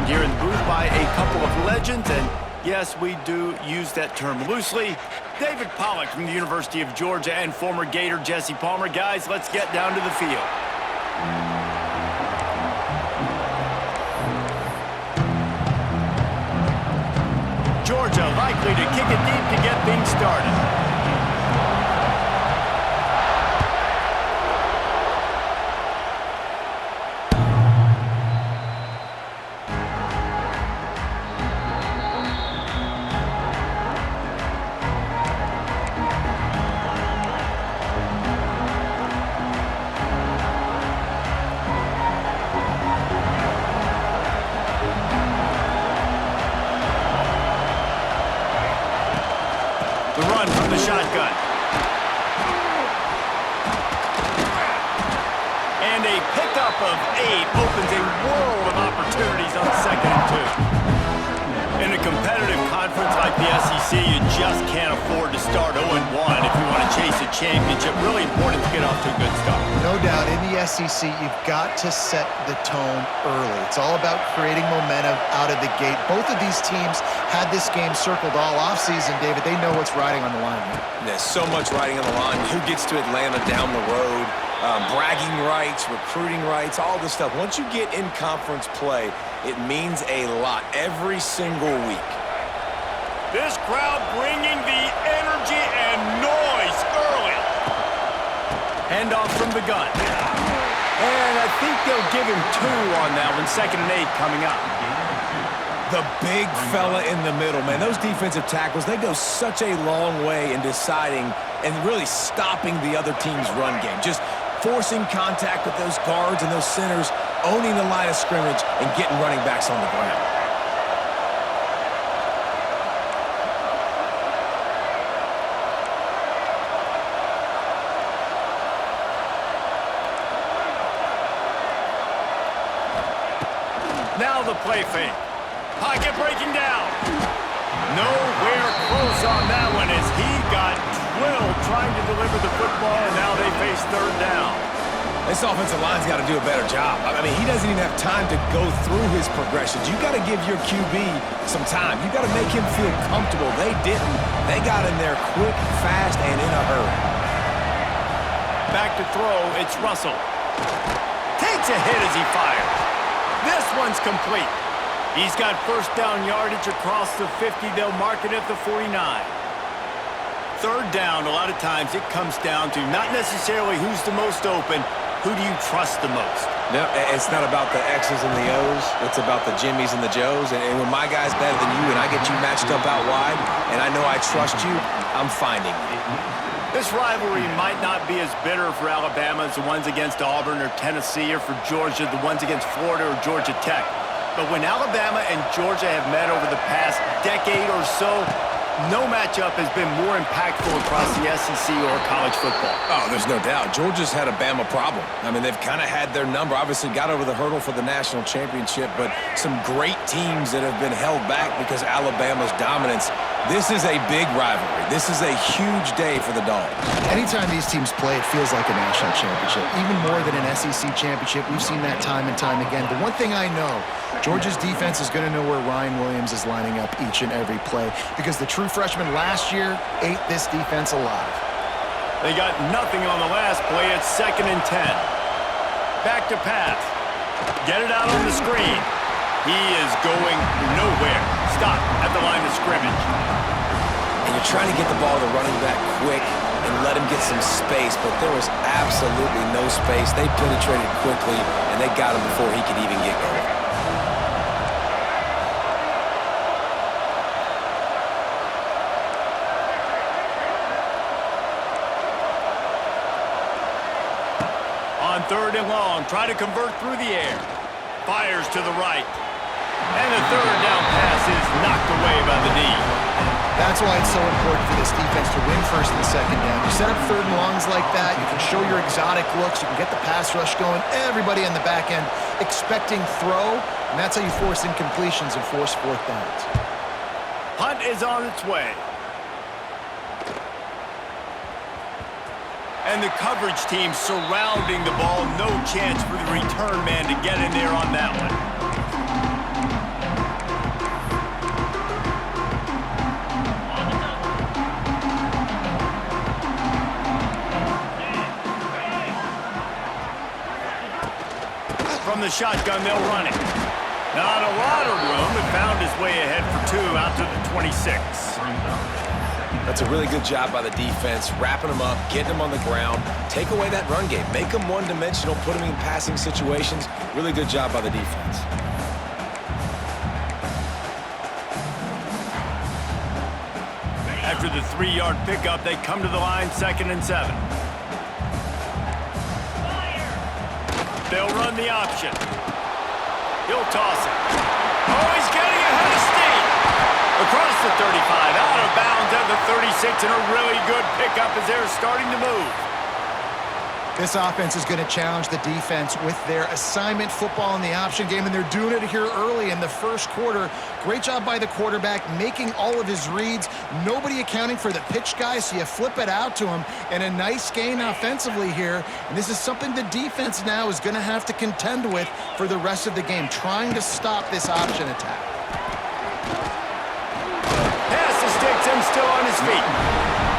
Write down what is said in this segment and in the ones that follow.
joined here in the booth by a couple of legends, and yes, we do use that term loosely. David Pollack from the University of Georgia and former Gator Jesse Palmer. Guys, let's get down to the field. Georgia likely to kick it deep to get things started. The run from the shotgun. And a pickup of 8 opens a world of opportunities on 2nd and 2. In a competitive conference like the SEC, you just can't afford to start 0-1 if you want to chase a championship. Really important to get off to a good start. No doubt, in the SEC, you've got to set the tone early. It's all about creating momentum out of the gate. Both of these teams had this game circled all offseason, David. They know what's riding on the line here. There's so much riding on the line. Who gets to Atlanta down the road? Bragging rights, recruiting rights, all this stuff. Once you get in conference play, it means a lot every single week. This crowd bringing the energy and noise early. Handoff from the gun. And I think they'll give him 2 on that one. 2nd and 8 coming up. The big fella in the middle, man. Those defensive tackles, they go such a long way in deciding and really stopping the other team's run game. Just forcing contact with those guards and those centers, owning the line of scrimmage, and getting running backs on the ground. Now the play fake. Pocket breaking down. Nowhere close on that one as he got drilled trying to deliver the football, and now they face 3rd down. This offensive line's got to do a better job. I mean, he doesn't even have time to go through his progressions. You got to give your QB some time. You got to make him feel comfortable. They didn't. They got in there quick, fast, and in a hurry. Back to throw, it's Russell. Takes a hit as he fires. This one's complete. He's got 1st down yardage across the 50. They'll mark it at the 49. 3rd down, a lot of times it comes down to not necessarily who's the most open, who do you trust the most? No, it's not about the X's and the O's. It's about the Jimmys and the Joes. And when my guy's better than you and I get you matched up out wide and I know I trust you, I'm finding you. This rivalry might not be as bitter for Alabama as the ones against Auburn or Tennessee, or for Georgia, the ones against Florida or Georgia Tech. But when Alabama and Georgia have met over the past decade or so, no matchup has been more impactful across the SEC or college football. Oh, there's no doubt. Georgia's had a Bama problem. I mean, they've kind of had their number. Obviously got over the hurdle for the national championship, but some great teams that have been held back because Alabama's dominance. This is a big rivalry. This is a huge day for the Dogs. Anytime these teams play, it feels like a national championship. Even more than an SEC championship. We've seen that time and time again. But one thing I know, Georgia's defense is going to know where Ryan Williams is lining up each and every play, because the true freshman last year ate this defense alive. They got nothing on the last play. It's 2nd and 10. Back to pass. Get it out on the screen. He is going nowhere. Stop at the line of scrimmage. And you're trying to get the ball to the running back quick and let him get some space, but there was absolutely no space. They penetrated quickly, and they got him before he could even get going. On 3rd and long, try to convert through the air. Fires to the right. And the 3rd down pass is knocked away by the knee. That's why it's so important for this defense to win 1st and 2nd down. You set up 3rd and longs like that, you can show your exotic looks, you can get the pass rush going, everybody on the back end expecting throw, and that's how you force incompletions and force 4th downs. Hunt is on its way. And the coverage team surrounding the ball. No chance for the return man to get in there on that one. the shotgun, they'll run it. Not a lot of room, but found his way ahead for 2 out to the 26. That's a really good job by the defense, wrapping them up, getting them on the ground, take away that run game, make them one-dimensional, put them in passing situations. Really good job by the defense. After the 3-yard pickup, they come to the line 2nd and 7. They'll run the option. He'll toss it. Oh, he's getting ahead of steam. Across the 35, out of bounds at the 36, and a really good pickup as they're starting to move. This offense is going to challenge the defense with their assignment football in the option game, and they're doing it here early in the first quarter. Great job by the quarterback, making all of his reads. Nobody accounting for the pitch guy, so you flip it out to him, and a nice gain offensively here. And this is something the defense now is going to have to contend with for the rest of the game, trying to stop this option attack. Pass to Sticks, still on his feet.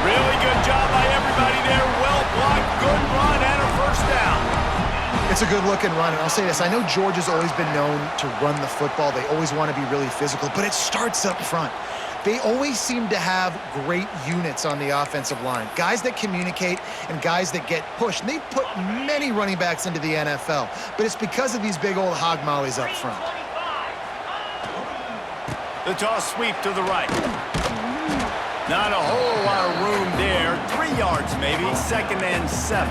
Really good job by everybody there. Well blocked, good run, and a first down. It's a good-looking run, and I'll say this. I know Georgia's always been known to run the football. They always want to be really physical, but it starts up front. They always seem to have great units on the offensive line, guys that communicate and guys that get pushed. And they've put many running backs into the NFL, but it's because of these big old hog mollies up front. The toss sweep to the right. Not a whole lot of room there. 3 yards maybe, 2nd and 7.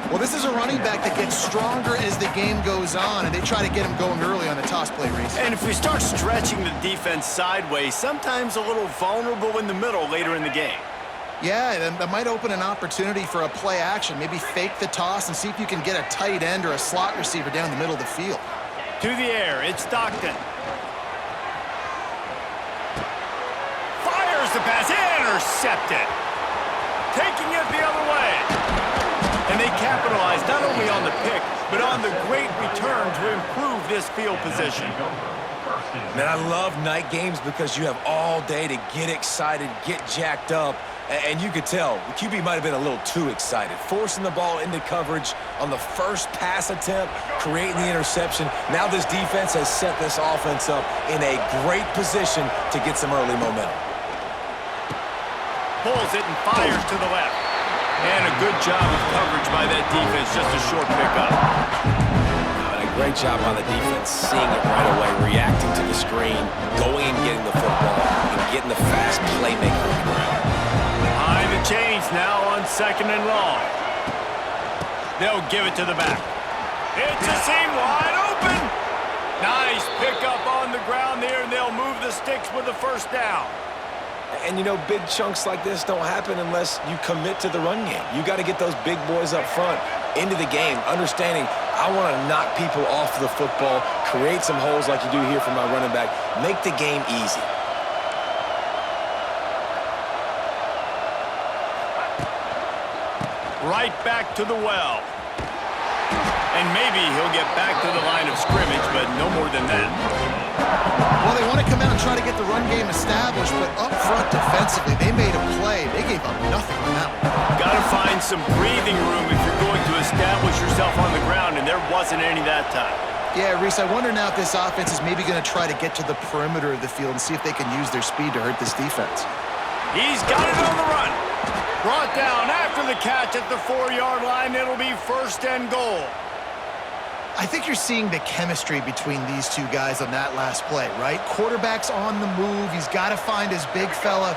Well, this is a running back that gets stronger as the game goes on, and they try to get him going early on the toss play, Reese. And if we start stretching the defense sideways, sometimes a little vulnerable in the middle later in the game. Yeah, that might open an opportunity for a play action. Maybe fake the toss and see if you can get a tight end or a slot receiver down the middle of the field. To the air, it's Stockton. Fires the pass, intercepted. Taking it the other way. And they capitalize not only on the pick, but on the great return to improve this field position. Man, I love night games because you have all day to get excited, get jacked up, and you could tell the QB might have been a little too excited, forcing the ball into coverage on the first pass attempt, creating the interception. Now this defense has set this offense up in a great position to get some early momentum. Pulls it and fires to the left. And a good job of coverage by that defense, just a short pickup. And a great job by the defense, seeing it right away, reacting to the screen, going and getting the football, and getting the fast playmaker on the ground. Behind the chains now on 2nd and long. They'll give it to the back. It's a seam wide open. Nice pickup on the ground there, and they'll move the sticks with the first down. And, you know, big chunks like this don't happen unless you commit to the run game. You got to get those big boys up front into the game, understanding I want to knock people off the football, create some holes like you do here for my running back, make the game easy. Right back to the well. And maybe he'll get back to the line of scrimmage, but no more than that. Well, they want to come out and try to get the run game established, but up front defensively, they made a play. They gave up nothing on that one. Got to find some breathing room if you're going to establish yourself on the ground, and there wasn't any that time. Yeah, Reese, I wonder now if this offense is maybe going to try to get to the perimeter of the field and see if they can use their speed to hurt this defense. He's got it on the run. Brought down after the catch at the 4-yard line. It'll be 1st and goal. I think you're seeing the chemistry between these two guys on that last play, right? Quarterback's on the move. He's got to find his big fella.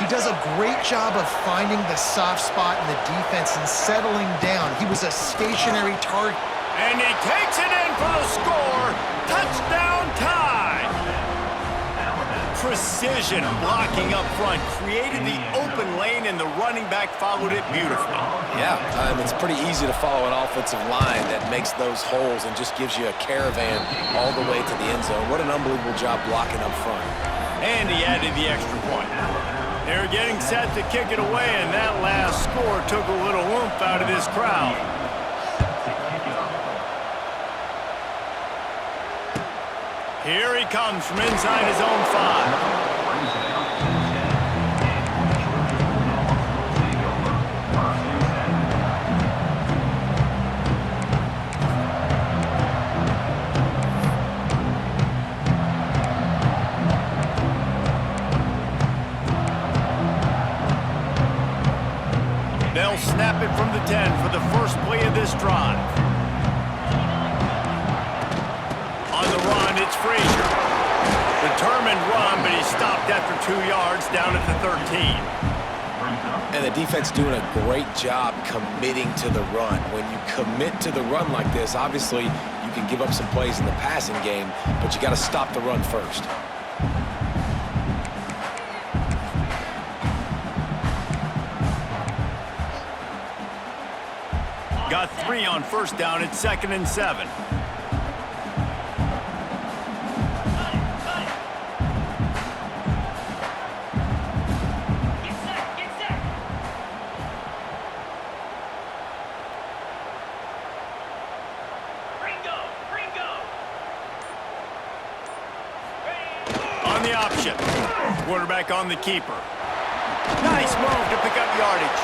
He does a great job of finding the soft spot in the defense and settling down. He was a stationary target. And he takes it in for the score. Touchdown tie. Precision blocking up front created the open lane, and the running back followed it beautifully. Yeah, it's pretty easy to follow an offensive line that makes those holes and just gives you a caravan all the way to the end zone. What an unbelievable job blocking up front. And he added the extra point. They're getting set to kick it away, and that last score took a little oomph out of this crowd. Here he comes from inside his own 5. drive. On the run, it's Frazier. Determined run, but he stopped after 2 yards down at the 13. And the defense doing a great job committing to the run. When you commit to the run like this, obviously you can give up some plays in the passing game, but you got to stop the run first. Got 3 on first down. It's 2nd and 7. On the option. Quarterback on the keeper. Nice move to pick up yardage.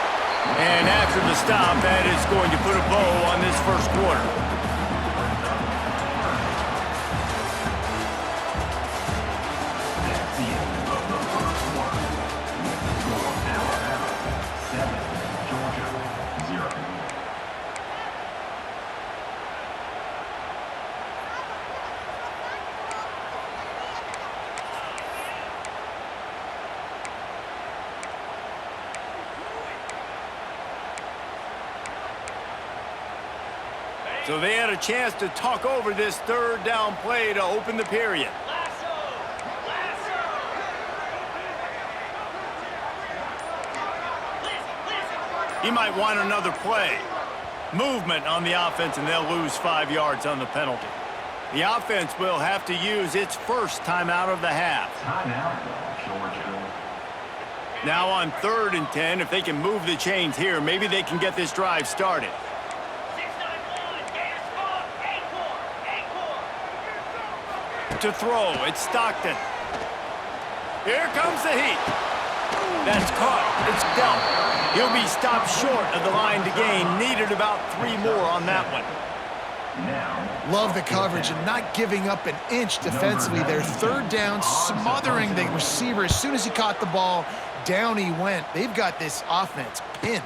And after the stop, that is going to put a bow on this first quarter. So they had a chance to talk over this third down play to open the period. He might want another play. Movement on the offense, and they'll lose 5 yards on the penalty. The offense will have to use its first timeout of the half. Now on 3rd and 10, if they can move the chains here, maybe they can get this drive started. To throw, it's Stockton. Here comes the heat. That's caught. It's dealt. He'll be stopped short of the line to gain. Needed about 3 more on that one. Love the coverage and not giving up an inch defensively. Their 3rd down, smothering the receiver. As soon as he caught the ball, down he went. They've got this offense pinned.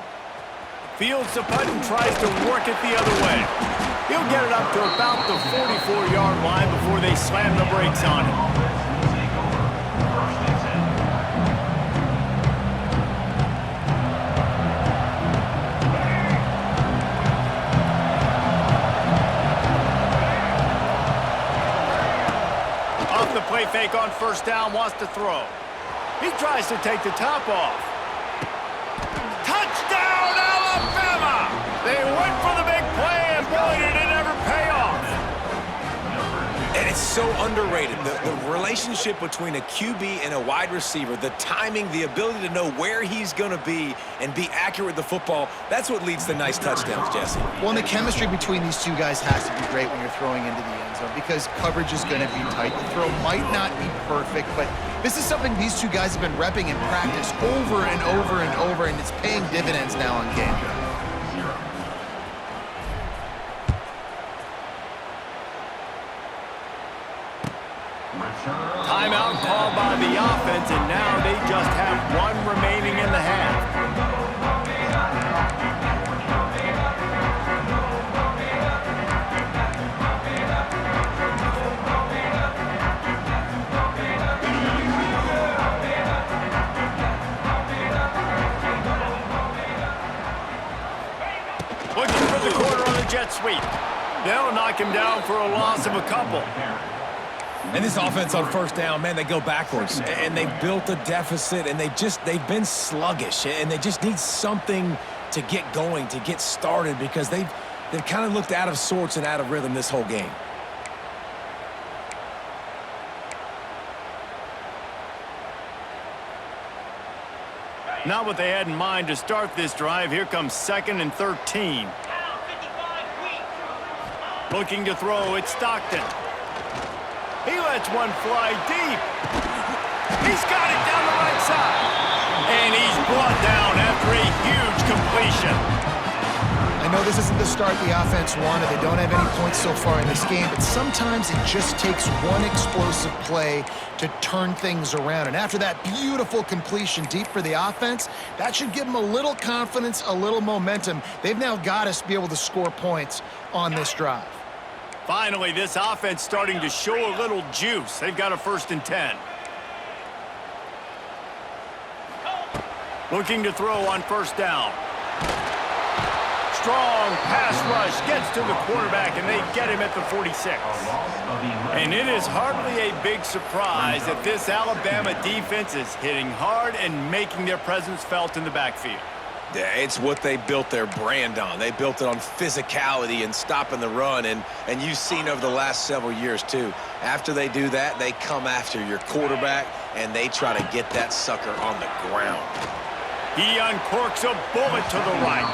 Fields to punt and tries to work it the other way. He'll get it up to about the 44-yard line before they slam the brakes on him. Off the play fake on first down, wants to throw. He tries to take the top off. Touchdown, Alabama! They went for the big play, and boy, did it ever pay off. And it's so underrated. The relationship between a QB and a wide receiver, the timing, the ability to know where he's going to be and be accurate with the football, that's what leads to nice touchdowns, Jesse. Well, and the chemistry between these two guys has to be great when you're throwing into the end zone because coverage is going to be tight. The throw might not be perfect, but this is something these two guys have been repping in practice over and over and over, and it's paying dividends now on game day. Timeout called by the offense, and now they just have 1 remaining in the half. Looking for the corner on the jet sweep. They'll knock him down for a loss of a couple. And this offense on first down, man, they go backwards. And they built a deficit, and they've been sluggish. And they just need something to get going, to get started, because they've kind of looked out of sorts and out of rhythm this whole game. Not what they had in mind to start this drive. Here comes 2nd and 13. Looking to throw, it's Stockton. He lets one fly deep. He's got it down the right side. And he's brought down after a huge completion. I know this isn't the start the offense wanted. They don't have any points so far in this game, but sometimes it just takes one explosive play to turn things around. And after that beautiful completion deep for the offense, that should give them a little confidence, a little momentum. They've now got us to be able to score points on this drive. Finally, this offense starting to show a little juice. They've got a 1st and 10. Looking to throw on 1st down. Strong pass rush gets to the quarterback, and they get him at the 46. And it is hardly a big surprise that this Alabama defense is hitting hard and making their presence felt in the backfield. Yeah, it's what they built their brand on. They built it on physicality and stopping the run, and you've seen over the last several years, too. After they do that, they come after your quarterback, and they try to get that sucker on the ground. He uncorks a bullet to the right.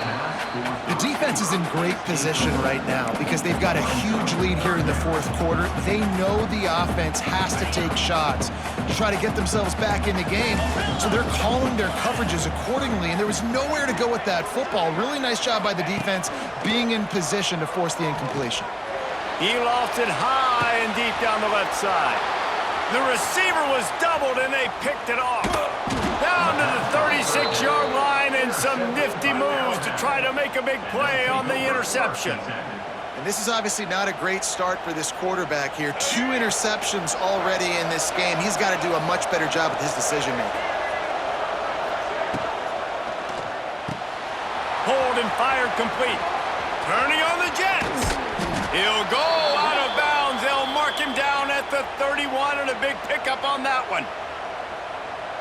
The defense is in great position right now because they've got a huge lead here in the 4th quarter. They know the offense has to take shots to try to get themselves back in the game, so they're calling their coverages accordingly, and there was nowhere to go with that football. Really nice job by the defense being in position to force the incompletion. He lofted high and deep down the left side. The receiver was doubled, and they picked it off. Down to the 36-yard line, and some nifty moves to try to make a big play on the interception. And this is obviously not a great start for this quarterback here. 2 interceptions already in this game. He's got to do a much better job with his decision-making. Hold and fire complete. Turning on the Jets. He'll go out of bounds. They'll mark him down at the 31, and a big pickup on that one.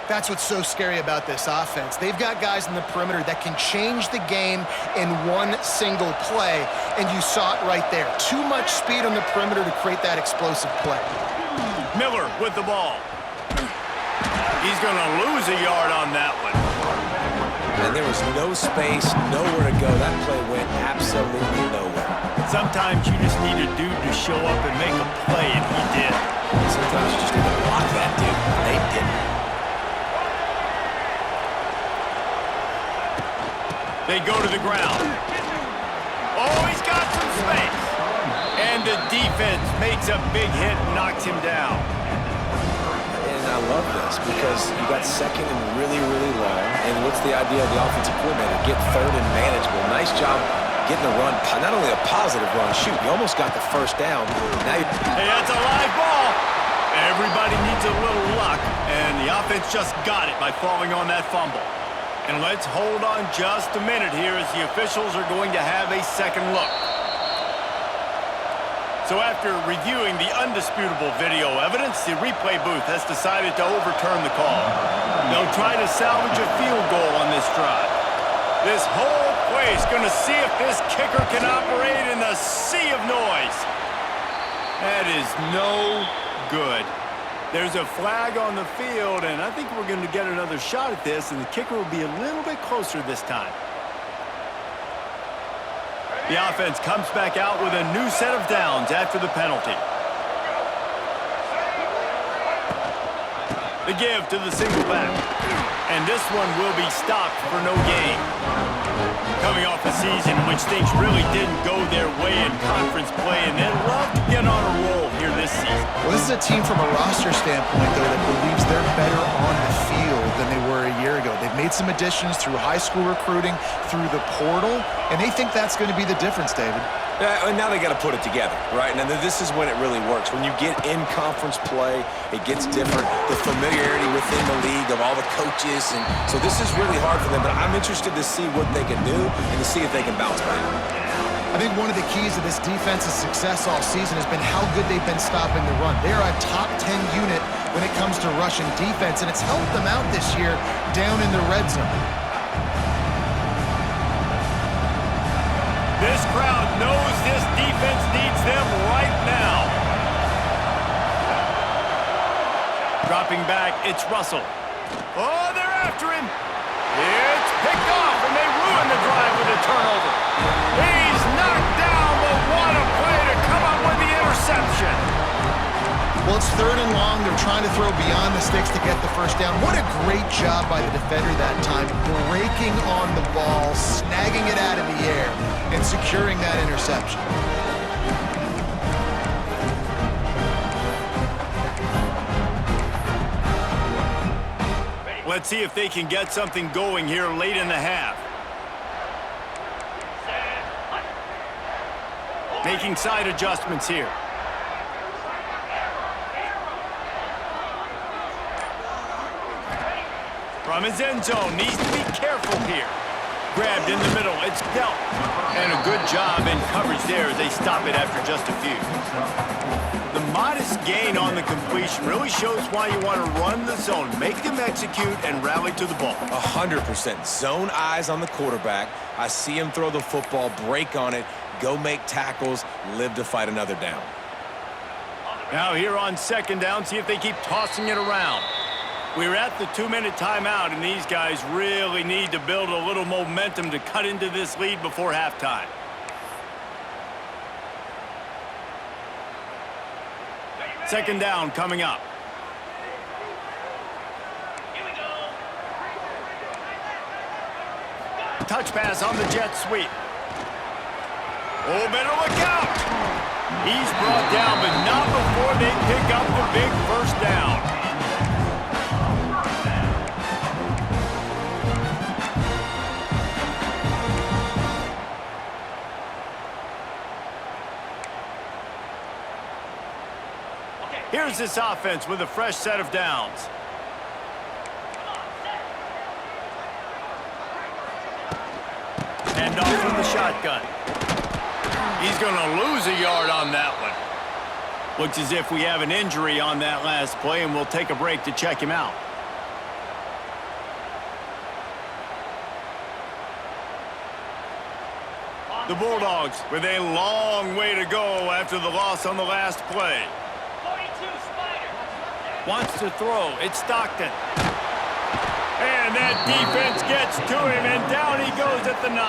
That's what's so scary about this offense. They've got guys in the perimeter that can change the game in one single play, and you saw it right there. Too much speed on the perimeter to create that explosive play. Miller with the ball. He's going to lose a yard on that one. And there was no space, nowhere to go. That play went absolutely nowhere. Sometimes you just need a dude to show up and make a play, and he did. Sometimes you just need to block that dude, and they didn't. They go to the ground. Oh, he's got some space. And the defense makes a big hit and knocks him down. And I love this because you got 2nd and really, really long. And what's the idea of the offensive coordinator? Get 3rd and manageable. Nice job getting a run. Not only a positive run, shoot, you almost got the 1st down. Now hey, that's a live ball. Everybody needs a little luck, and the offense just got it by falling on that fumble. And let's hold on just a minute here as the officials are going to have a second look. So after reviewing the undisputable video evidence, the replay booth has decided to overturn the call. They'll try to salvage a field goal on this drive. This whole place going to see if this kicker can operate in the sea of noise. That is no good. There's a flag on the field, and I think we're going to get another shot at this, and the kicker will be a little bit closer this time. The offense comes back out with a new set of downs after the penalty. The give to the single back. And this one will be stopped for no gain. Coming off a season in which things really didn't go their way in conference play, and they'd love to get on a roll here this season. Well, this is a team from a roster standpoint, though, that believes they're better on the field than they were a year ago. They've made some additions through high school recruiting, through the portal, and they think that's going to be the difference, David. Yeah, and now they got to put it together, right? And this is when it really works. When you get in conference play, it gets different. The familiarity within the league of all the coaches, and so this is really hard for them. But I'm interested to see what they can do and to see if they can bounce back. I think one of the keys to this defense's success all season has been how good they've been stopping the run. They're a top 10 unit when it comes to rushing defense, and it's helped them out this year down in the red zone. This crowd knows this defense needs them right now. Dropping back, it's Russell. Oh, they're after him. It's picked off, and they ruin the drive with a turnover. He's knocked down, but what a play to come up with the interception. Well, it's 3rd and long. They're trying to throw beyond the sticks to get the first down. What a great job by the defender that time, breaking on the ball, snagging it out of the air, and securing that interception. Let's see if they can get something going here late in the half. Making side adjustments here. From his end zone, needs to be careful here. Grabbed in the middle, it's dealt. And a good job in coverage there as they stop it after just a few. The modest gain on the completion really shows why you want to run the zone. Make them execute and rally to the ball. 100%. Zone eyes on the quarterback. I see him throw the football, break on it, go make tackles, live to fight another down. Now here on 2nd down, see if they keep tossing it around. We're at the 2-minute timeout, and these guys really need to build a little momentum to cut into this lead before halftime. Second down coming up. Touch pass on the jet sweep. Oh, better look out. He's brought down, but not before they pick up the big first down. Here's this offense with a fresh set of downs. And off from the shotgun. He's going to lose a yard on that one. Looks as if we have an injury on that last play, and we'll take a break to check him out. The Bulldogs with a long way to go after the loss on the last play. Wants to throw. It's Stockton. And that defense gets to him, and down he goes at the 9.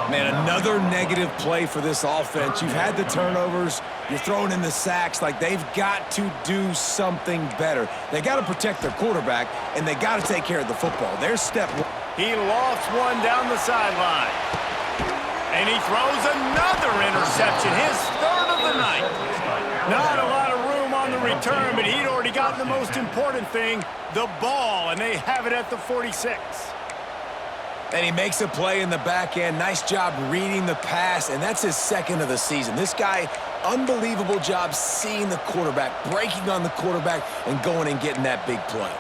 Man, another negative play for this offense. You've had the turnovers. You're throwing in the sacks. Like, they've got to do something better. They got to protect their quarterback, and they got to take care of the football. Their step. He lofts one down the sideline. And he throws another interception, his 3rd of the night. Not a lot of room on the return, but he'd already gotten the most important thing, the ball, and they have it at the 46. And he makes a play in the back end. Nice job reading the pass, and that's his 2nd of the season. This guy, unbelievable job seeing the quarterback, breaking on the quarterback, and going and getting that big play.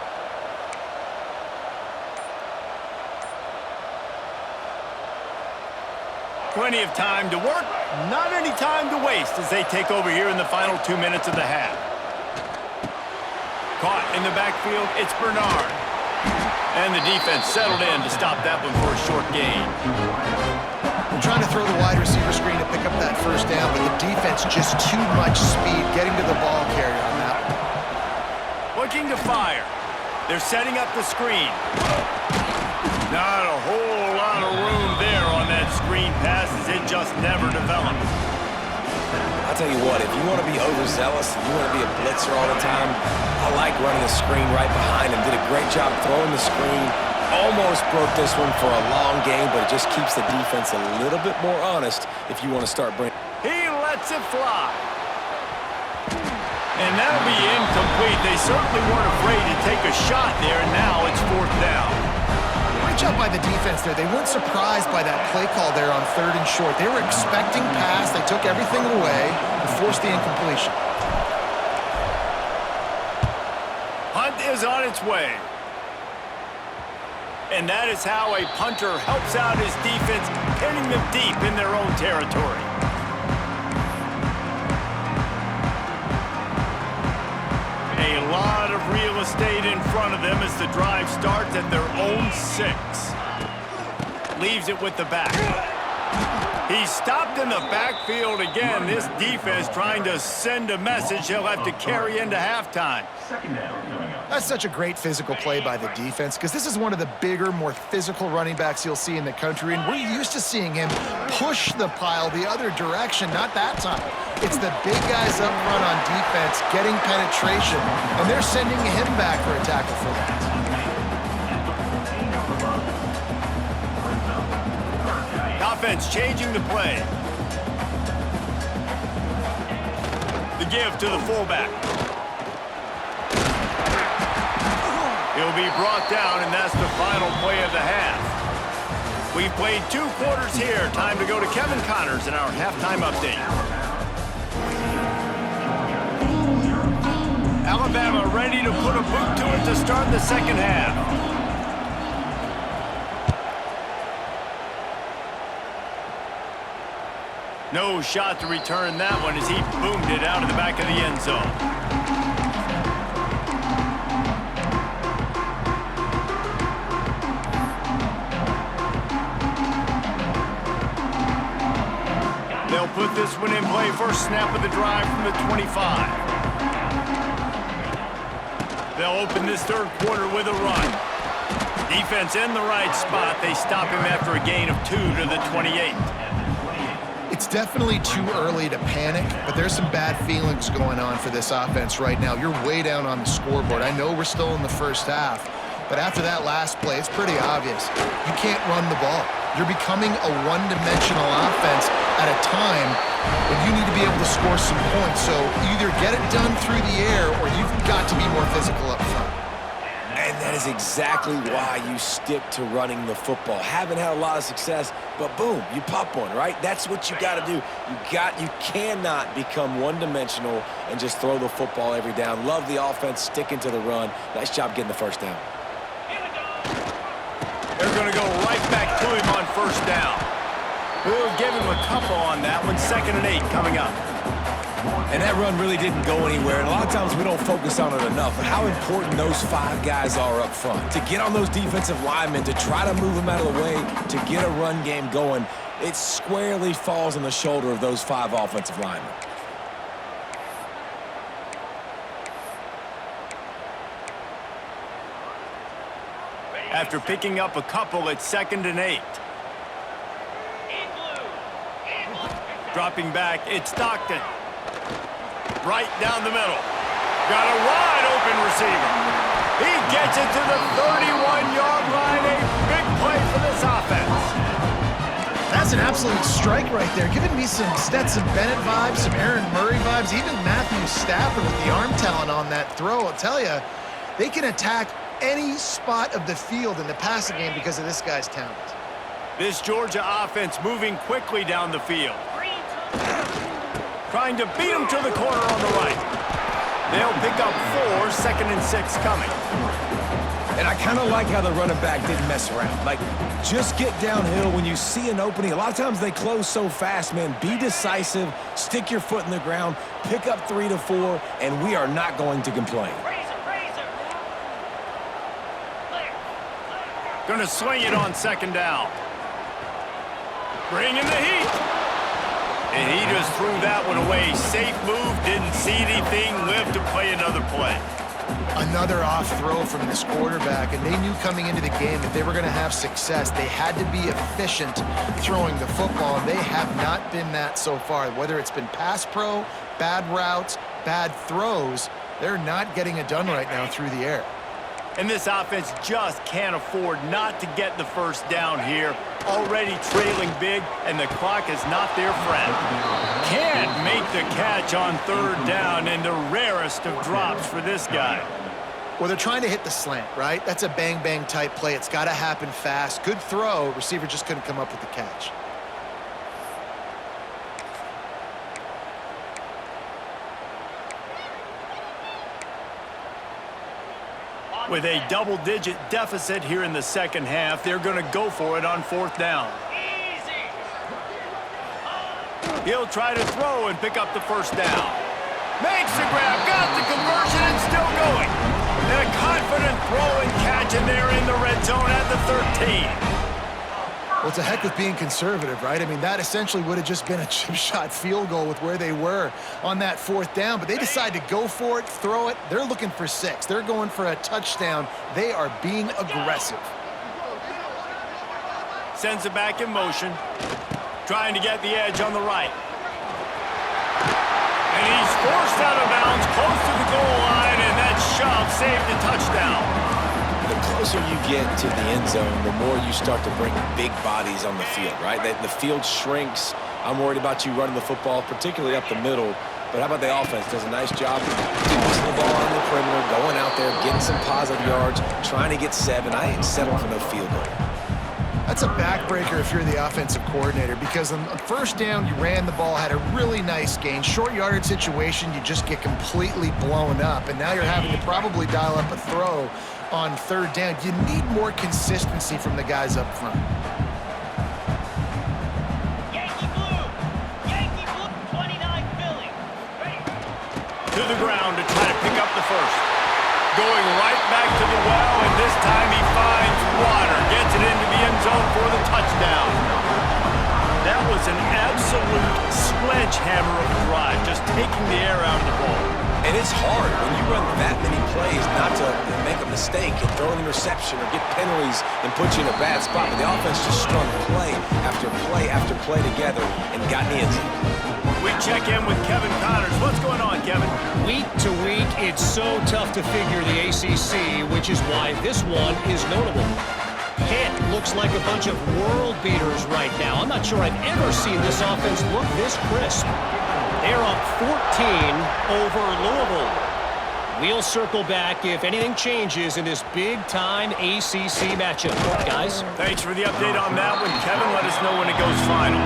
Plenty of time to work, not any time to waste as they take over here in the final 2 minutes of the half. Caught in the backfield, it's Bernard. And the defense settled in to stop that one for a short gain. They're trying to throw the wide receiver screen to pick up that first down, but the defense just too much speed getting to the ball carrier on that one. Looking to fire. They're setting up the screen. Not a whole lot of room there on that screen pass as it just never developed. I'll tell you what, if you want to be overzealous, and you want to be a blitzer all the time, I like running the screen right behind him. Did a great job throwing the screen. Almost broke this one for a long game, but it just keeps the defense a little bit more honest if you want to start bringing. He lets it fly. And that'll be incomplete. They certainly weren't afraid to take a shot there, and now it's 4th down. Great job by the defense there. They weren't surprised by that play call there on 3rd and short. They were expecting pass. They took everything away and forced the incompletion. Hunt is on its way. And that is how a punter helps out his defense, pinning them deep in their own territory. A lot of real estate in front of them as the drive starts at their own 6. Leaves it with the back. He's stopped in the backfield again. This defense trying to send a message he'll have to carry into halftime. That's such a great physical play by the defense because this is one of the bigger, more physical running backs you'll see in the country, and we're used to seeing him push the pile the other direction, not that time. It's the big guys up front on defense getting penetration, and they're sending him back for a tackle for that. Offense changing the play. The give to the fullback. He'll be brought down, and that's the final play of the half. We've played 2 quarters here. Time to go to Kevin Connors in our halftime update. Alabama ready to put a boot to it to start the second half. No shot to return that one as he boomed it out of the back of the end zone. They'll put this one in play. First snap of the drive from the 25. They'll open this third quarter with a run. Defense in the right spot. They stop him after a gain of 2 to the 28. It's definitely too early to panic, but there's some bad feelings going on for this offense right now. You're way down on the scoreboard. I know we're still in the first half, but after that last play, it's pretty obvious. You can't run the ball. You're becoming a one-dimensional offense at a time when you need to be able to score some points. So either get it done through the air or you've got to be more physical up front. And that is exactly why you stick to running the football. Haven't had a lot of success, but boom, you pop one, right? That's what you got to do. You cannot become one-dimensional and just throw the football every down. Love the offense sticking to the run. Nice job getting the first down. They're going to go right back to him on first down. We'll give him a couple on that one. 2nd and 8 coming up. And that run really didn't go anywhere. And a lot of times we don't focus on it enough. But how important those 5 guys are up front. To get on those defensive linemen, to try to move them out of the way, to get a run game going, it squarely falls on the shoulder of those 5 offensive linemen. After picking up a couple at 2nd and 8. Dropping back, it's Stockton. Right down the middle. Got a wide open receiver. He gets it to the 31-yard line. A big play for this offense. That's an absolute strike right there. Giving me some Stetson Bennett vibes, some Aaron Murray vibes, even Matthew Stafford with the arm talent on that throw. I'll tell you, they can attack any spot of the field in the passing game because of this guy's talent. This Georgia offense moving quickly down the field. Trying to beat him to the corner on the right. They'll pick up 4, 2nd and 6 coming. And I kind of like how the running back didn't mess around. Like, just get downhill when you see an opening. A lot of times they close so fast, man. Be decisive, stick your foot in the ground, pick up 3 to 4, and we are not going to complain. Going to swing it on 2nd down. Bring in the heat. And he just threw that one away. Safe move, didn't see anything, lived to play another play. Another off throw from this quarterback, and they knew coming into the game that they were going to have success. They had to be efficient throwing the football, and they have not been that so far. Whether it's been pass pro, bad routes, bad throws, they're not getting it done right now through the air. And this offense just can't afford not to get the first down here. Already trailing big, and the clock is not their friend. Can't make the catch on 3rd down, and the rarest of drops for this guy. Well, they're trying to hit the slant, right? That's a bang-bang type play. It's got to happen fast. Good throw. Receiver just couldn't come up with the catch. With a double-digit deficit here in the second half, they're going to go for it on 4th down. He'll try to throw and pick up the first down. Makes the grab, got the conversion, and still going. And a confident throw and catch, and they're in the red zone at the 13. Well, it's a heck with being conservative, right? I mean, that essentially would have just been a chip shot field goal with where they were on that 4th down, but they decide to go for it, throw it. They're looking for 6. They're going for a touchdown. They are being aggressive. Sends it back in motion, trying to get the edge on the right. And he's forced out of bounds, close to the goal line, and that shove saved the touchdown. The closer you get to the end zone, the more you start to bring big bodies on the field, right? The field shrinks. I'm worried about you running the football, particularly up the middle. But how about the offense? Does a nice job tossing the ball on the perimeter, going out there, getting some positive yards, trying to get 7. I ain't settling for no field goal. That's a backbreaker if you're the offensive coordinator, because on 1st down, you ran the ball, had a really nice gain. Short yardage situation, you just get completely blown up, and now you're having to probably dial up a throw on 3rd down. You need more consistency from the guys up front. Yankee blue, 29 Philly. To the ground to try to pick up the 1st. Going right back to the well, and this time he finds water. Gets it into the end zone for the touchdown. That was an absolute sledgehammer of a drive, just taking the air out of the ball. And it's hard when you run that many plays not to make a mistake and throw an interception or get penalties and put you in a bad spot. But the offense just strung play after play after play together and got in the end zone. We check in with Kevin Connors. What's going on, Kevin? Week to week, it's so tough to figure the ACC, which is why this one is notable. Pitt looks like a bunch of world beaters right now. I'm not sure I've ever seen this offense look this crisp. They're up 14 over Louisville. We'll circle back if anything changes in this big-time ACC matchup. Guys? Thanks for the update on that one, Kevin. Let us know when it goes final.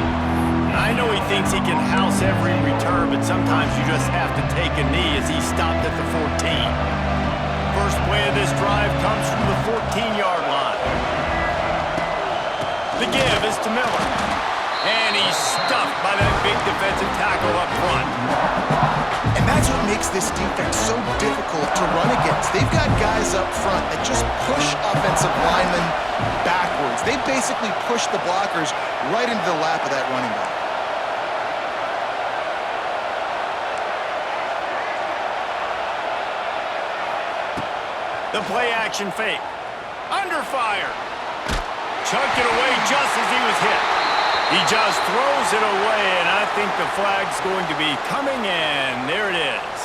I know he thinks he can house every return, but sometimes you just have to take a knee as he stopped at the 14. First play of this drive comes from the 14-yard line. The give is to Miller. And he's stuffed by that big defensive tackle up front. And that's what makes this defense so difficult to run against. They've got guys up front that just push offensive linemen backwards. They basically push the blockers right into the lap of that running back. The play action fake. Under fire. Chunked it away just as he was hit. He just throws it away, and I think the flag's going to be coming in. There it is.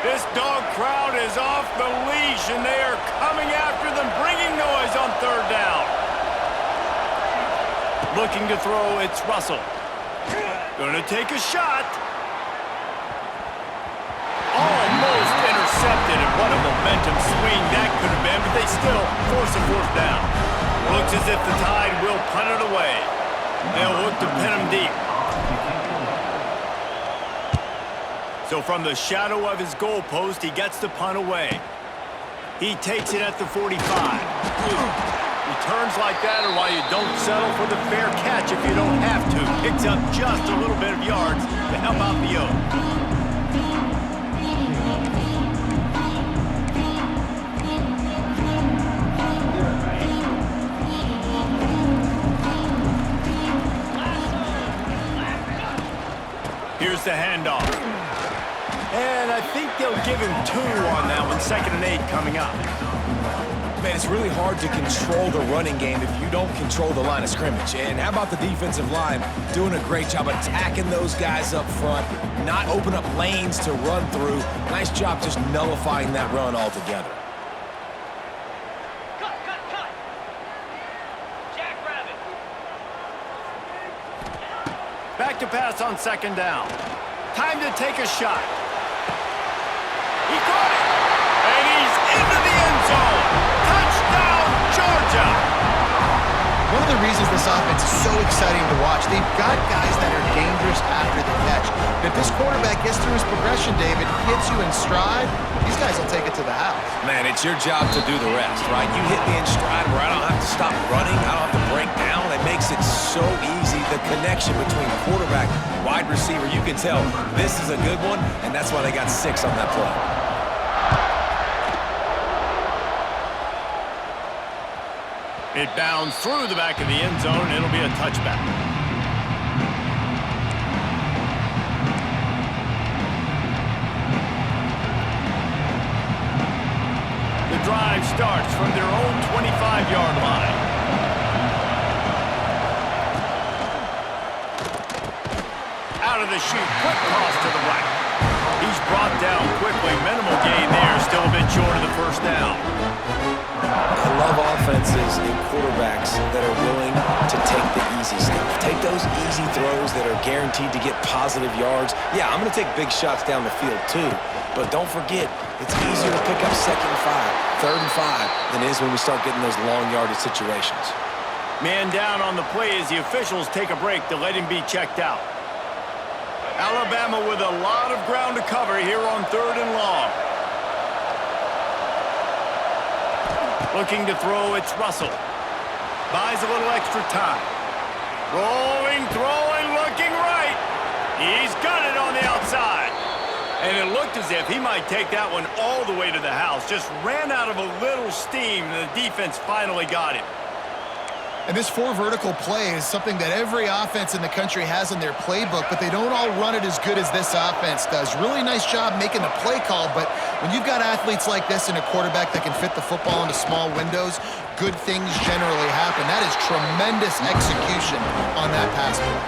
This dog crowd is off the leash, and they are coming after them, bringing noise on 3rd down. Looking to throw, it's Russell. Gonna take a shot. Almost intercepted, and what a momentum swing that could have been, but they still force a 4th down. Looks as if the Tide will punt it away. They'll look to pin him deep. So from the shadow of his goalpost, he gets the punt away. He takes it at the 45. Returns like that are why you don't settle for the fair catch if you don't have to. Picks up just a little bit of yards to help out the Oaks. Here's the handoff. And I think they'll give him 2 on that one. 2nd and 8 coming up. Man, it's really hard to control the running game if you don't control the line of scrimmage. And how about the defensive line doing a great job attacking those guys up front, not open up lanes to run through. Nice job just nullifying that run altogether. Cut. Jackrabbit. Back to pass on 2nd down. Time to take a shot. He caught it. And he's into the end zone. Touchdown, Georgia. One of the reasons this offense is so exciting to watch, they've got guys that are dangerous after the catch. And if this quarterback gets through his progression, David, hits you in stride, these guys will take it to the house. Man, it's your job to do the rest, right? You hit me in stride where I don't have to stop running. I don't have to break down. It makes it so easy. The connection between quarterback, wide receiver, you can tell this is a good one, and that's why they got 6 on that play. It bounds through the back of the end zone. It'll be a touchback. The drive starts from their own 25-yard line. Out of the chute, quick toss to the right. He's brought down quickly. Minimal gain there, still a bit short of the first down. I love offenses and quarterbacks that are willing to take the easy stuff. Take those easy throws that are guaranteed to get positive yards. Yeah, I'm going to take big shots down the field too. But don't forget, it's easier to pick up 2nd and 5, 3rd and 5 than it is when we start getting those long yardage situations. Man down on the play as the officials take a break to let him be checked out. Alabama with a lot of ground to cover here on 3rd and long. Looking to throw, it's Russell. Buys a little extra time. Rolling, throwing, looking right. He's got it on the outside. And it looked as if he might take that one all the way to the house. Just ran out of a little steam, and the defense finally got him. And this 4 vertical play is something that every offense in the country has in their playbook, but they don't all run it as good as this offense does. Really nice job making the play call, but when you've got athletes like this and a quarterback that can fit the football into small windows, good things generally happen. That is tremendous execution on that pass play.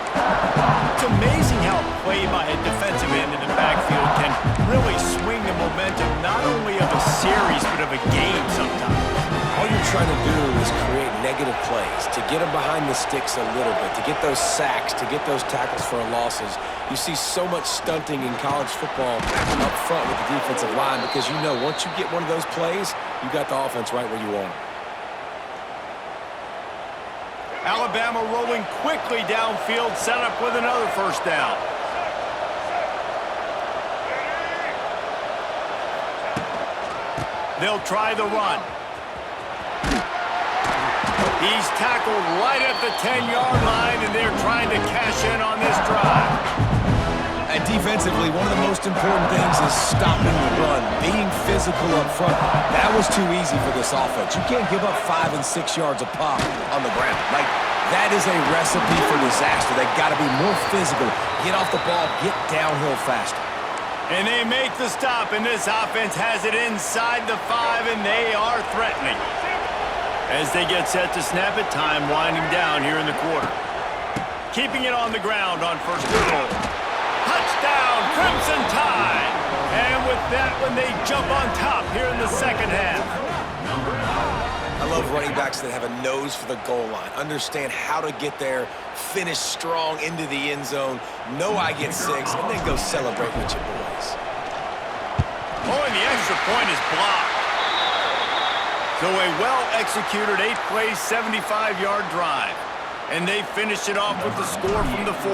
It's amazing how play by a defensive end in the backfield can really swing the momentum not only of a series, but of a game sometimes. All you're trying to do is create negative plays, to get them behind the sticks a little bit, to get those sacks, to get those tackles for losses. You see so much stunting in college football up front with the defensive line because you know once you get one of those plays, you got the offense right where you want it. Alabama rolling quickly downfield, set up with another first down. They'll try the run. He's tackled right at the 10-yard line, and they're trying to cash in on this drive. And defensively, one of the most important things is stopping the run, being physical up front. That was too easy for this offense. You can't give up 5 and 6 yards a pop on the ground. Like, that is a recipe for disaster. They've got to be more physical, get off the ball, get downhill faster. And they make the stop, and this offense has it inside the 5, and they are threatening. As they get set to snap it, time winding down here in the quarter. Keeping it on the ground on 1st and goal. Touchdown, Crimson Tide! And with that one, they jump on top here in the 2nd half. I love running backs that have a nose for the goal line, understand how to get there, finish strong into the end zone, know I get 6, and then go celebrate with your boys. Oh, and the extra point is blocked. So a well-executed 8-play, 75-yard drive. And they finish it off with the score from the 4.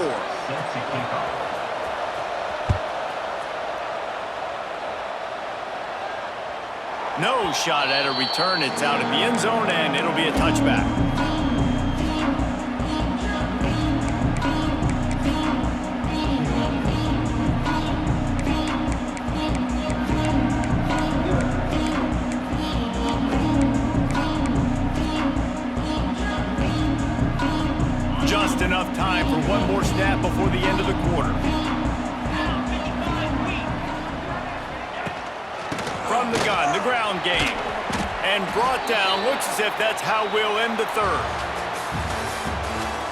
No shot at a return. It's out of the end zone, and it'll be a touchback. Just enough time for one more snap before the end of the quarter. From the gun, the ground game. And brought down. Looks as if that's how we'll end the 3rd.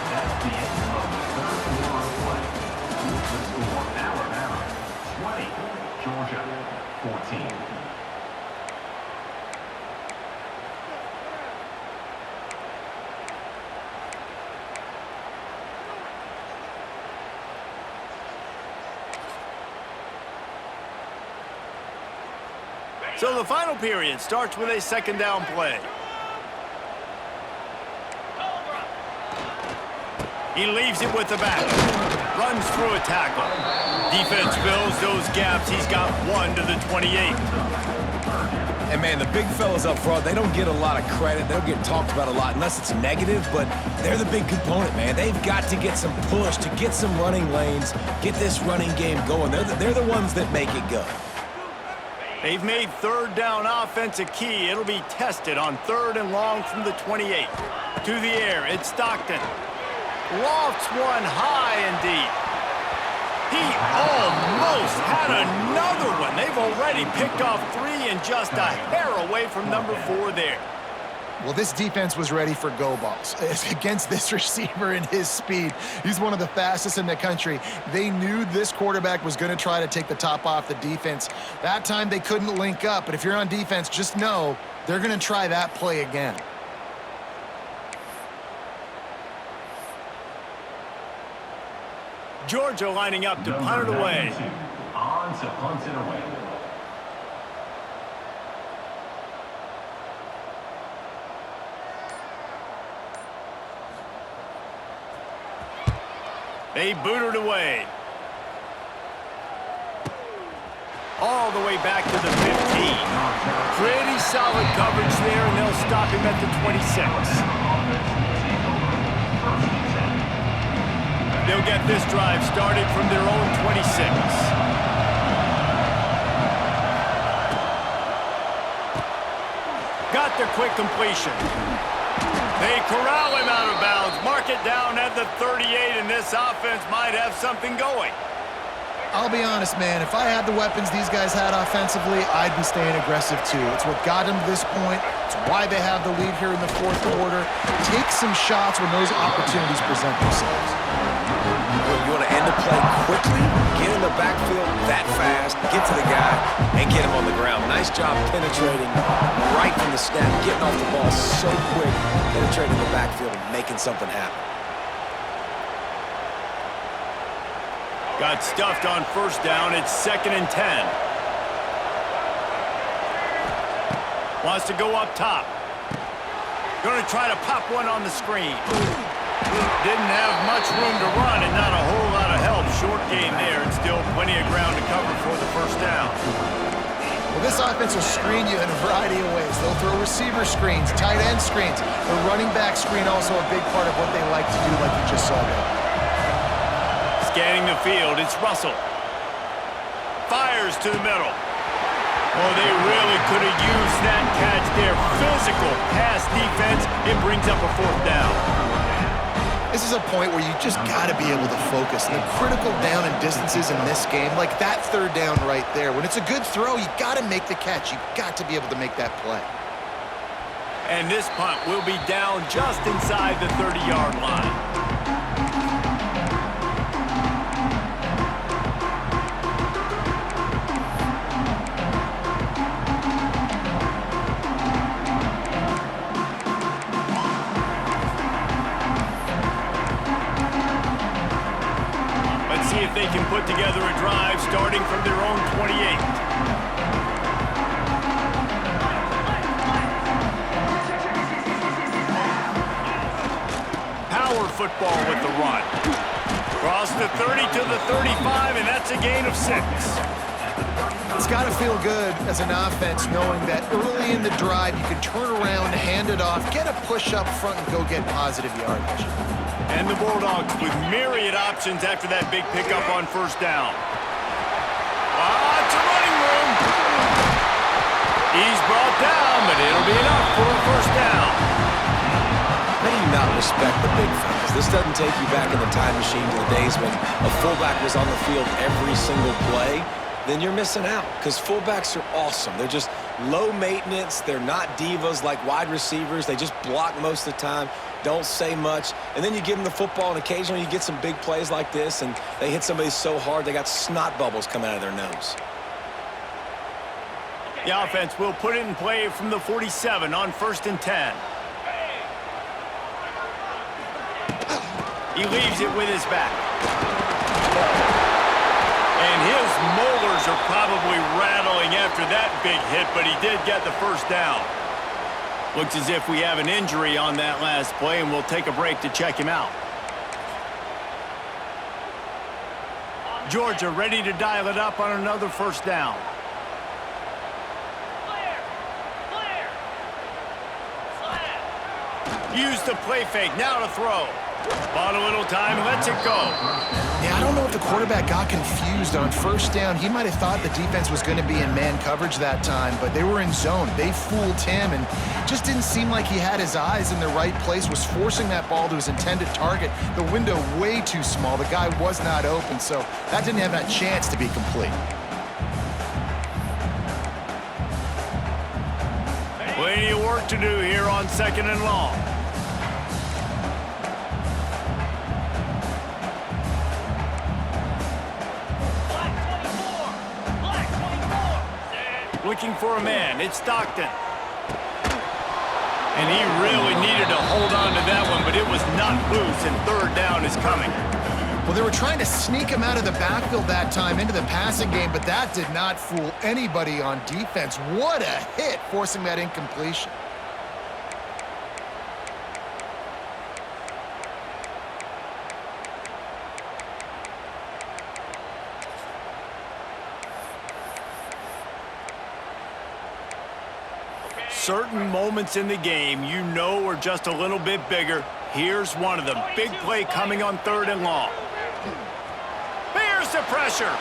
That's the end of the 3rd quarter of play. The score, Alabama 20, Georgia 14. So the final period starts with a 2nd down play. He leaves it with the back. Runs through a tackle. Defense fills those gaps. He's got 1 to the 28. And, man, the big fellas up front, they don't get a lot of credit. They don't get talked about a lot unless it's negative, but they're the big component, man. They've got to get some push, to get some running lanes, get this running game going. They're the ones that make it go. They've made third down offense a key. It'll be tested on 3rd and long from the 28. To the air, it's Stockton. Lofts one high and deep. He almost had another one. They've already picked off 3 and just a hair away from number 4 there. Well, this defense was ready for go balls. Against this receiver and his speed, he's one of the fastest in the country. They knew this quarterback was going to try to take the top off the defense. That time they couldn't link up, but if you're on defense, just know they're going to try that play again. Georgia lining up to punt it away. On to punt it away. They boot it away. All the way back to the 15. Pretty solid coverage there, and they'll stop him at the 26. They'll get this drive started from their own 26. Got the quick completion. They corral him out of bounds, mark it down at the 38, and this offense might have something going. I'll be honest, man, if I had the weapons these guys had offensively, I'd be staying aggressive too. It's what got them to this point. It's why they have the lead here in the 4th quarter. Take some shots when those opportunities present themselves. You want to end the play quickly, get in the backfield that fast, get to the guy, and get him on the ground. Nice job penetrating right from the snap, getting off the ball so quick, penetrating the backfield and making something happen. Got stuffed on 1st down. It's 2nd and 10. Wants to go up top. Going to try to pop one on the screen. Didn't have much room to run and not a whole lot of help. Short game there, and still plenty of ground to cover for the 1st down. Well, this offense will screen you in a variety of ways. They'll throw receiver screens, tight end screens. The running back screen also a big part of what they like to do, like you just saw there. Scanning the field, it's Russell. Fires to the middle. Oh, they really could have used that catch there. Physical pass defense. It brings up a 4th down. This is a point where you just got to be able to focus. And the critical down and distances in this game, like that 3rd down right there, when it's a good throw, you got to make the catch. You got to be able to make that play. And this punt will be down just inside the 30-yard line. See if they can put together a drive starting from their own 28. Power football with the run. Cross the 30 to the 35, and that's a gain of 6. It's got to feel good as an offense knowing that early in the drive you can turn around, hand it off, get a push up front, and go get positive yardage. And the Bulldogs with myriad options after that big pickup on 1st down. It's a running room. He's brought down, but it'll be enough for a 1st down. How do you not respect the big fellas? This doesn't take you back in the time machine to the days when a fullback was on the field every single play. Then you're missing out, because fullbacks are awesome. They're just low maintenance. They're not divas like wide receivers. They just block most of the time, don't say much, and then you give them the football, and occasionally you get some big plays like this, and they hit somebody so hard they got snot bubbles coming out of their nose. The offense will put it in play from the 47 on 1st and 10. He leaves it with his back. And his molars are probably rattling after that big hit, but he did get the 1st down. Looks as if we have an injury on that last play, and we'll take a break to check him out. Georgia ready to dial it up on another 1st down. Use the play fake, now to throw. Bought a little time, lets it go. Yeah, I don't know if the quarterback got confused on first down. He might have thought the defense was going to be in man coverage that time, but they were in zone. They fooled him and just didn't seem like he had his eyes in the right place, was forcing that ball to his intended target. The window way too small. The guy was not open, so that didn't have that chance to be complete. Plenty of work to do here on 2nd and long. Looking for a man. It's Stockton. And he really needed to hold on to that one, but it was not loose, and 3rd down is coming. Well, they were trying to sneak him out of the backfield that time into the passing game, but that did not fool anybody on defense. What a hit, forcing that incompletion. Certain moments in the game you know are just a little bit bigger. Here's one of them. Big play coming on 3rd and long. Bears the pressure.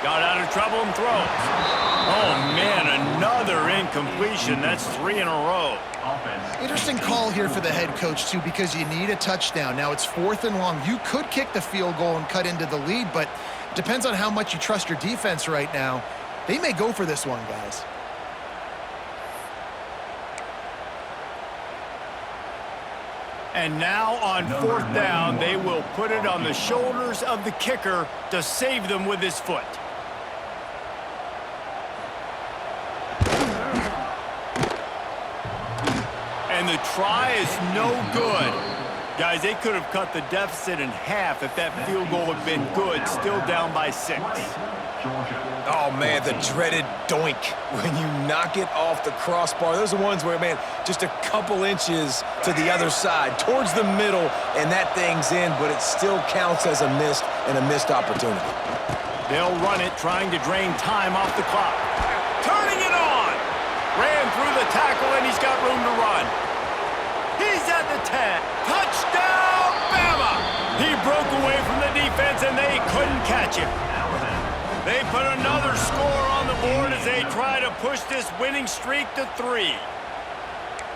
Got out of trouble and throws. Oh, man, another incompletion. That's 3 in a row. Interesting call here for the head coach, too, because you need a touchdown. Now, it's 4th and long. You could kick the field goal and cut into the lead, but it depends on how much you trust your defense right now. They may go for this one, guys. And now on 4th down, they will put it on the shoulders of the kicker to save them with his foot. And the try is no good. Guys, they could have cut the deficit in half if that field goal had been good, still down by 6. Oh, man, the dreaded doink when you knock it off the crossbar. Those are ones where, man, just a couple inches to the other side, towards the middle, and that thing's in, but it still counts as a missed opportunity. They'll run it, trying to drain time off the clock. Turning it on! Ran through the tackle, and he's got room to run. He's at the 10. Touchdown, Bama! He broke away from the defense, and they couldn't catch him. They put another score on the board as they try to push this winning streak to 3.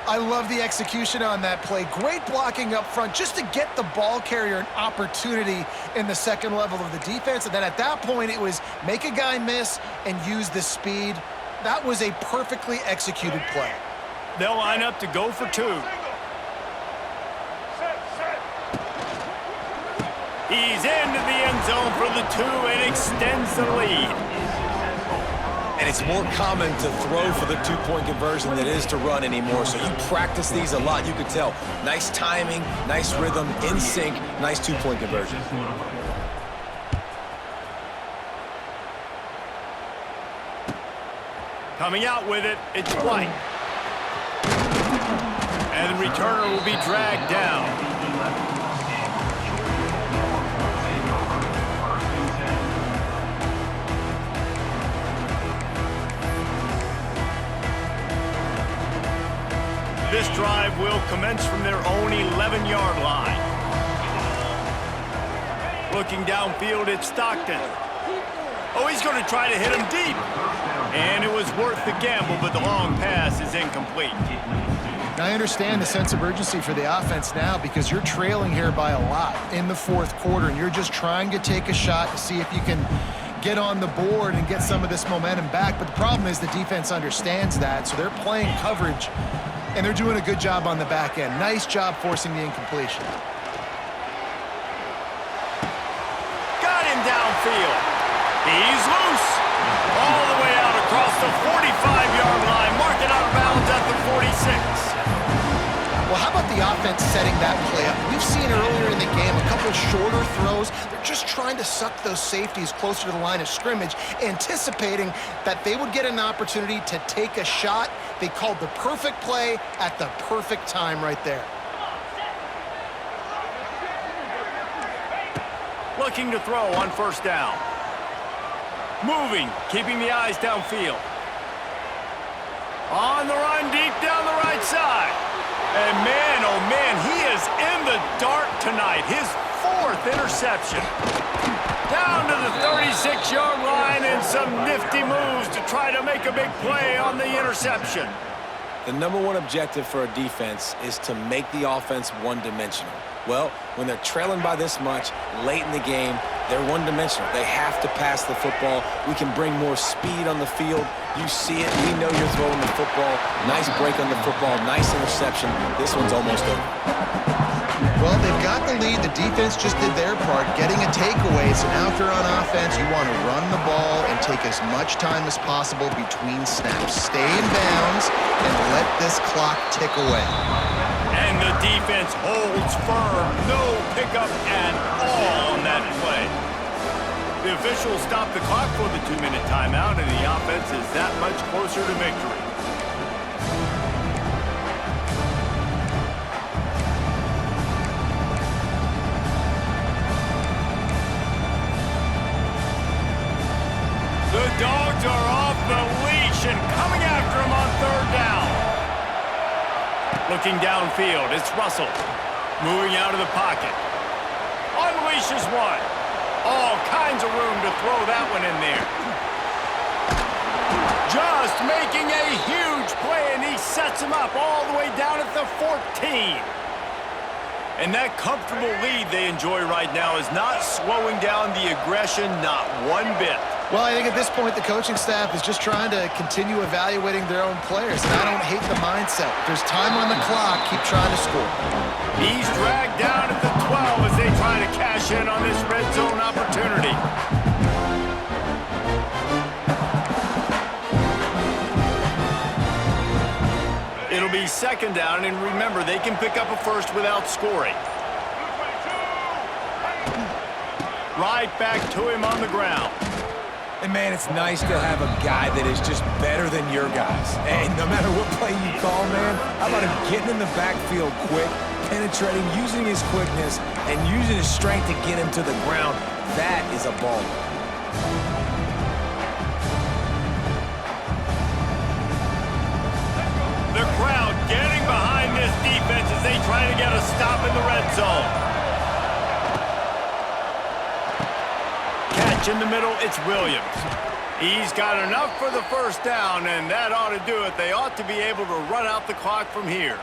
I love the execution on that play. Great blocking up front just to get the ball carrier an opportunity in the second level of the defense. And then at that point, it was make a guy miss and use the speed. That was a perfectly executed play. They'll line up to go for 2. He's into the end zone for the 2 and extends the lead. And it's more common to throw for the 2-point conversion than it is to run anymore. So you practice these a lot. You could tell. Nice timing, nice rhythm, in sync, nice 2-point conversion. Coming out with it, it's White. And the returner will be dragged down. This drive will commence from their own 11-yard line. Looking downfield, it's Stockton. Oh, he's going to try to hit him deep. And it was worth the gamble, but the long pass is incomplete. Now, I understand the sense of urgency for the offense now because you're trailing here by a lot in the 4th quarter, and you're just trying to take a shot to see if you can get on the board and get some of this momentum back. But the problem is the defense understands that, so they're playing coverage, and they're doing a good job on the back end. Nice job forcing the incompletion. Got him downfield. He's loose. All the way out across the 45-yard line. Mark it out of bounds at the 46. Well, how about the offense setting that play up? We've seen earlier in the game a couple shorter throws. They're just trying to suck those safeties closer to the line of scrimmage, anticipating that they would get an opportunity to take a shot. They called the perfect play at the perfect time right there. Looking to throw on 1st down. Moving, keeping the eyes downfield. On the run, deep down the right side. And man, oh man, he is in the dart tonight. His 4th interception. Down to the 36-yard line and some nifty moves to try to make a big play on the interception. The number one objective for a defense is to make the offense one-dimensional. Well, when they're trailing by this much late in the game, they're one-dimensional. They have to pass the football. We can bring more speed on the field. You see it. We know you're throwing the football. Nice break on the football. Nice interception. This one's almost over. Well, they've got the lead. The defense just did their part, getting a takeaway. So now if they're on offense, you want to run the ball and take as much time as possible between snaps. Stay in bounds and let this clock tick away. And the defense holds firm. No pickup at all on that play. The officials stopped the clock for the 2-minute timeout, and the offense is that much closer to victory. The Dogs are off the leash and coming after him on 3rd down. Looking downfield, it's Russell. Moving out of the pocket. Unleashes one. All kinds of room to throw that one in there. Just making a huge play, and he sets him up all the way down at the 14. And that comfortable lead they enjoy right now is not slowing down the aggression, not one bit. Well, I think at this point, the coaching staff is just trying to continue evaluating their own players. And I don't hate the mindset. If there's time on the clock, keep trying to score. He's dragged down at the 12 as they try to cash in on this red zone opportunity. It'll be 2nd down, and remember, they can pick up a first without scoring. Right back to him on the ground. And, man, it's nice to have a guy that is just better than your guys. And no matter what play you call, man, how about him getting in the backfield quick, penetrating, using his quickness, and using his strength to get him to the ground. That is a ball. The crowd getting behind this defense as they try to get a stop in the red zone. Catch in the middle, it's Williams. He's got enough for the 1st down, and that ought to do it. They ought to be able to run out the clock from here.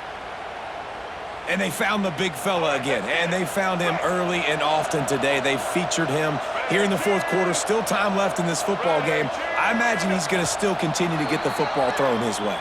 And they found the big fella again, and they found him early and often today. They featured him here in the 4th quarter. Still time left in this football game. I imagine he's going to still continue to get the football thrown his way.